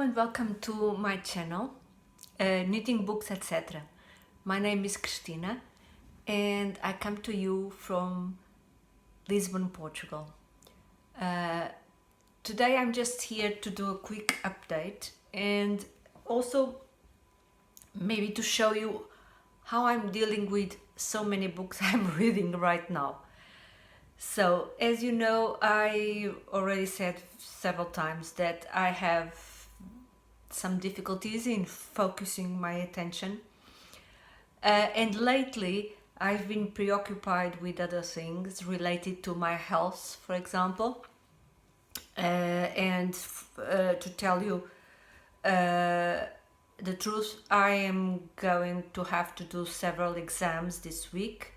and welcome to my channel, Knitting Books etc. My name is Cristina and I come to you from Lisbon, Portugal. Today I'm just here to do a quick update and also maybe to show you how I'm dealing with so many books I'm reading right now. So, as you know, I already said several times that I have some difficulties in focusing my attention. And lately, I've been preoccupied with other things related to my health, for example. To tell you the truth, I am going to have to do several exams this week.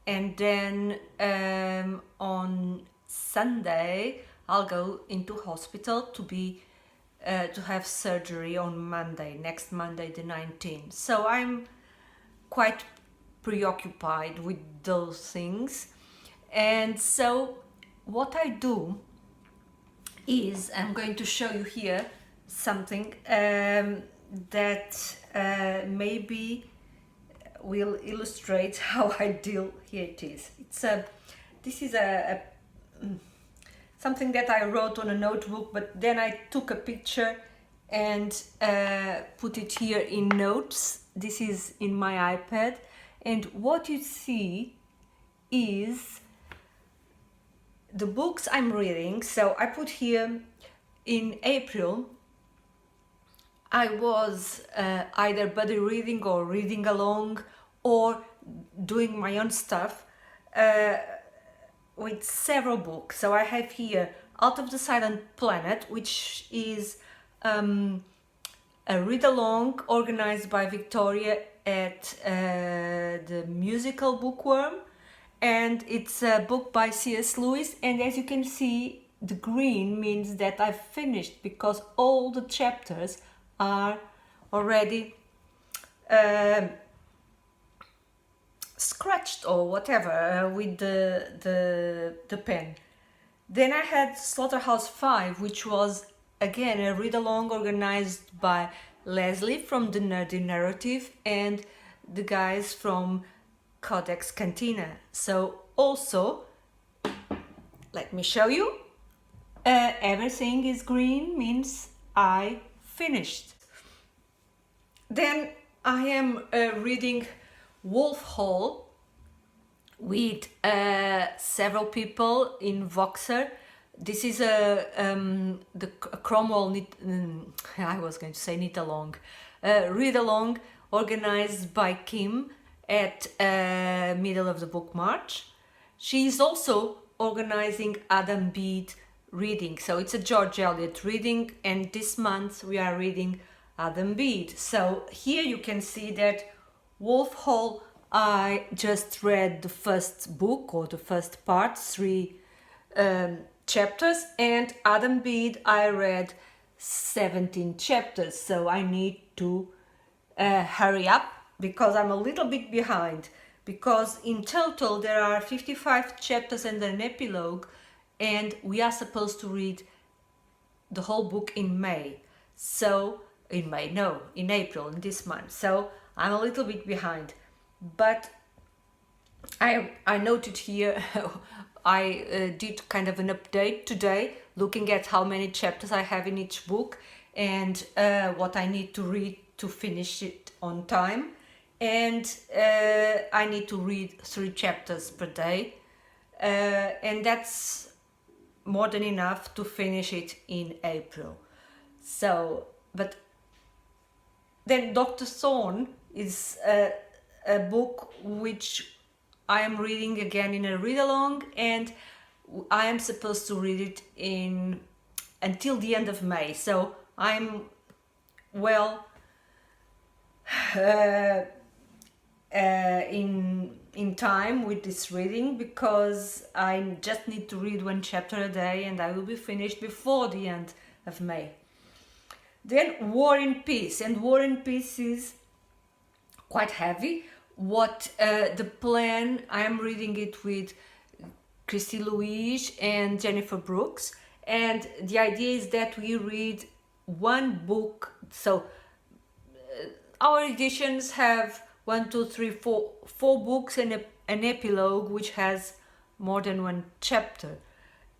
And then on Sunday, I'll go into hospital to have surgery on Monday, next Monday the 19th. So I'm quite preoccupied with those things. And so what I do is I'm going to show you here something that maybe will illustrate how I deal. Here it is. This is something that I wrote on a notebook, but then I took a picture and put it here in notes. This is in my iPad, and what you see is the books I'm reading. So I put here in April I was either buddy reading or reading along or doing my own stuff with several books. So I have here Out of the Silent Planet, which is a read-along organized by Victoria at the Musical Bookworm, and it's a book by C.S. Lewis, and as you can see, the green means that I've finished because all the chapters are already scratched or whatever with the pen. Then I had Slaughterhouse 5, which was again a read-along organized by Leslie from the Nerdy Narrative and the guys from Codex Cantina. So also, let me show you, everything is green means I finished. Then I am reading Wolf Hall with several people in Voxer. This is the Cromwell I was going to say knit along, read along organized by Kim at middle of the book March. She is also organizing Adam Bede reading. So it's a George Eliot reading, and this month we are reading Adam Bede. So here you can see that Wolf Hall, I just read the first book or the first part, 3 chapters, and Adam Bede I read 17 chapters. So I need to hurry up because I'm a little bit behind, because in total there are 55 chapters and an epilogue, and we are supposed to read the whole book in May. So in April, in this month. So I'm a little bit behind, but I noted here I did kind of an update today, looking at how many chapters I have in each book and what I need to read to finish it on time. And I need to read 3 chapters per day, and that's more than enough to finish it in April. So, but then Dr. Thorne is a book which I am reading again in a read-along, and I am supposed to read it until the end of May. So I'm well in time with this reading, because I just need to read 1 chapter a day and I will be finished before the end of May. Then War and Peace, and War and Peace is quite heavy. The plan, I am reading it with Christy Louise and Jennifer Brooks, and the idea is that we read one book. So our editions have one, two, three, four books and an epilogue which has more than one chapter.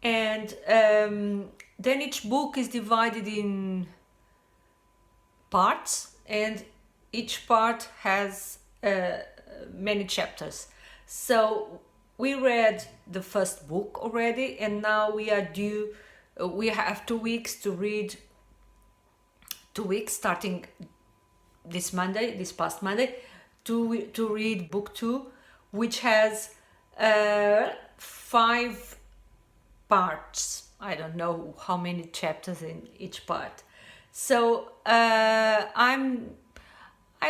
And then each book is divided in parts, and each part has many chapters. So we read the first book already, and now we are due. We have 2 weeks to read. 2 weeks starting this Monday, this past Monday, to read book 2, which has 5 parts. I don't know how many chapters in each part. So I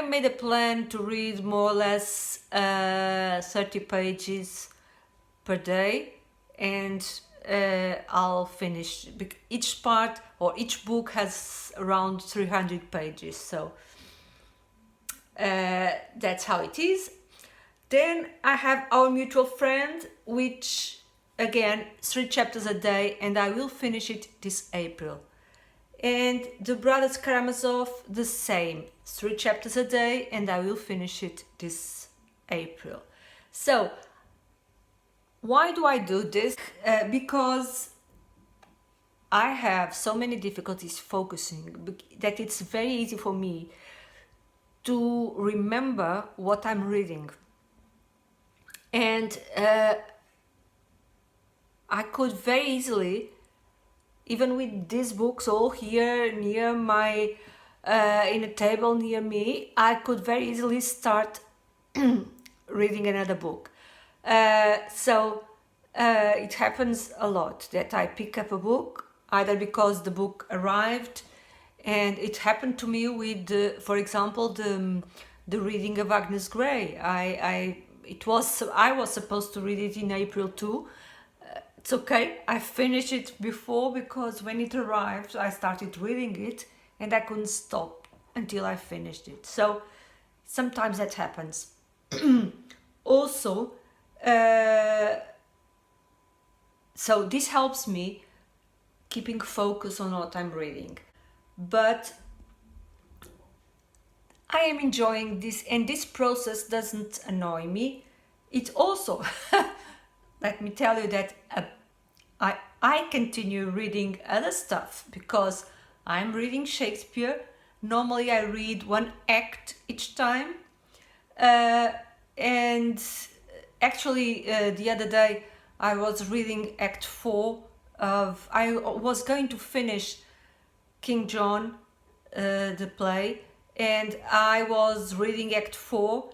made a plan to read more or less 30 pages per day, and I'll finish. Each part or each book has around 300 pages, so that's how it is. Then I have Our Mutual Friend, which again 3 chapters a day, and I will finish it this April. And The Brothers Karamazov, the same, 3 chapters a day, and I will finish it this April. So why do I do this? Because I have so many difficulties focusing that it's very easy for me to remember what I'm reading. And I could very easily, even with these books all here near my, in a table near me, I could very easily start reading another book. So it happens a lot that I pick up a book, either because the book arrived, and it happened to me with, for example, the reading of Agnes Grey. I was supposed to read it in April too. It's okay, I finished it before, because when it arrived I started reading it and I couldn't stop until I finished it. So sometimes that happens. Also, so this helps me keeping focus on what I'm reading. But I am enjoying this, and this process doesn't annoy me. It also, let me tell you that I continue reading other stuff, because I'm reading Shakespeare. Normally I read 1 act each time. And actually the other day I was reading Act 4 of, I was going to finish King John, the play, and I was reading Act 4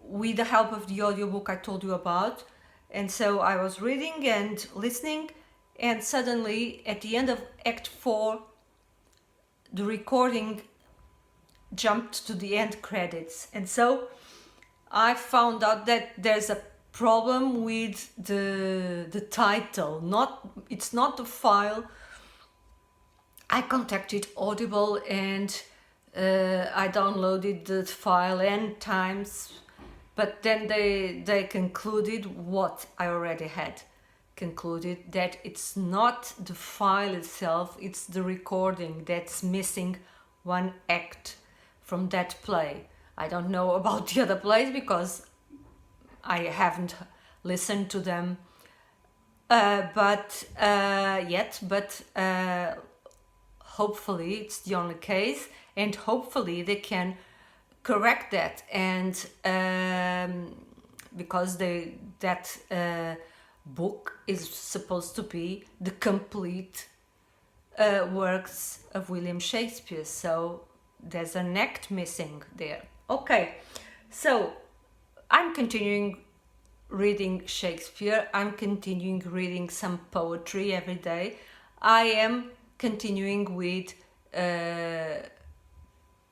with the help of the audiobook I told you about. And so I was reading and listening, and suddenly at the end of Act 4 the recording jumped to the end credits, and so I found out that there's a problem with the title. It's not the file. I contacted Audible and I downloaded the file n times, but then they concluded what I already had concluded, that it's not the file itself, it's the recording that's missing 1 act from that play. I don't know about the other plays because I haven't listened to them yet, but hopefully it's the only case, and hopefully they can correct that, and because that book is supposed to be the complete works of William Shakespeare, so there's an act missing there. Okay, so I'm continuing reading Shakespeare. I'm continuing reading some poetry every day. I am continuing with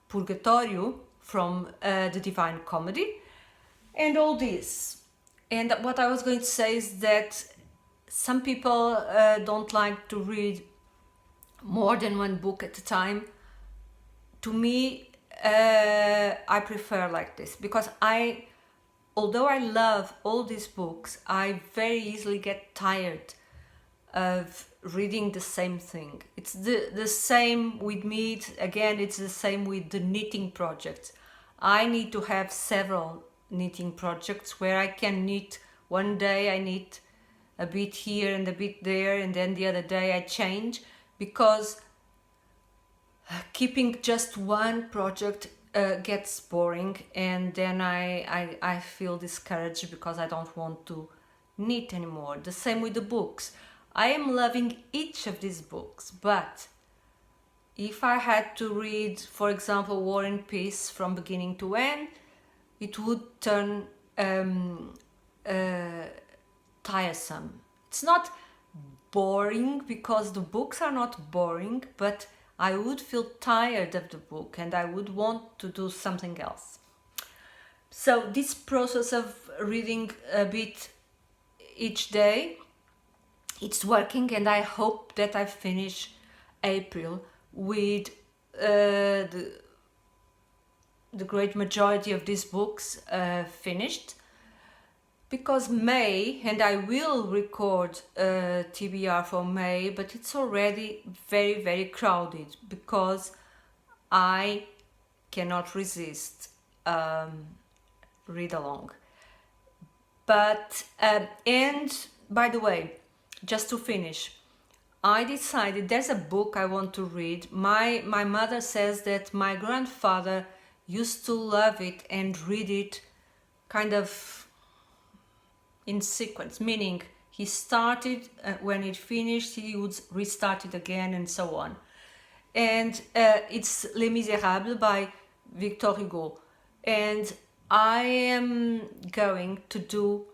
Purgatorio from the Divine Comedy and all this. And what I was going to say is that some people don't like to read more than 1 book at a time. To me, I prefer like this, because although I love all these books, I very easily get tired of reading the same thing. It's the same with me. Again, it's the same with the knitting projects. I need to have several knitting projects where I can knit. One day I knit a bit here and a bit there, and then the other day I change, because keeping just one project gets boring, and then I feel discouraged because I don't want to knit anymore. The same with the books. I am loving each of these books, but if I had to read, for example, War and Peace from beginning to end, it would turn tiresome. It's not boring because the books are not boring, but I would feel tired of the book and I would want to do something else. So this process of reading a bit each day, it's working, and I hope that I finish April with the great majority of these books finished, because May, and I will record TBR for May, but it's already very, very crowded because I cannot resist read along. But and by the way, just to finish, I decided there's a book I want to read. My mother says that my grandfather used to love it and read it kind of in sequence, meaning he started, when it finished he would restart it again, and so on. And it's Les Misérables by Victor Hugo, and I am going to do,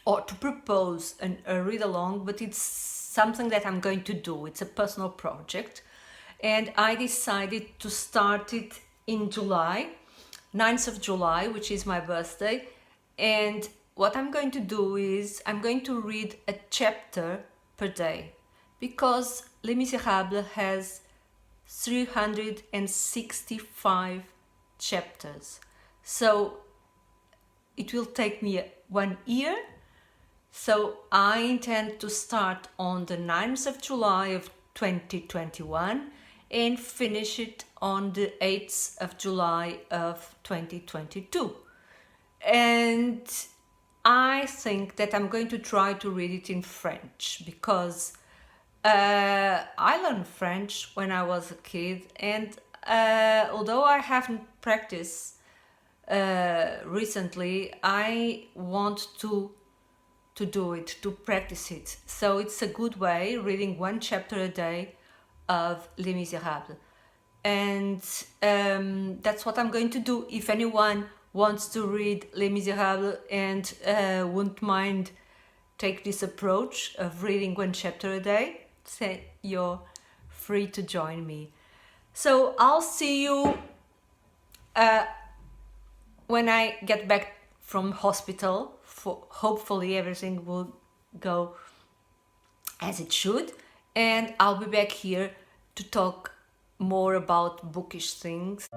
or to propose, a read along, but it's something that I'm going to do. It's a personal project, and I decided to start it in July, 9th of July, which is my birthday. And what I'm going to do is I'm going to read a chapter per day, because Les Misérables has 365 chapters. So it will take me 1 year. So I intend to start on the 9th of July of 2021 and finish it on the 8th of July of 2022. And I think that I'm going to try to read it in French, because I learned French when I was a kid, and although I haven't practiced recently, I want to do it, to practice it. So it's a good way, reading 1 chapter a day of Les Misérables. And that's what I'm going to do. If anyone wants to read Les Misérables and wouldn't mind take this approach of reading 1 chapter a day, say you're free to join me. So I'll see you when I get back from hospital. Hopefully everything will go as it should, and I'll be back here to talk more about bookish things.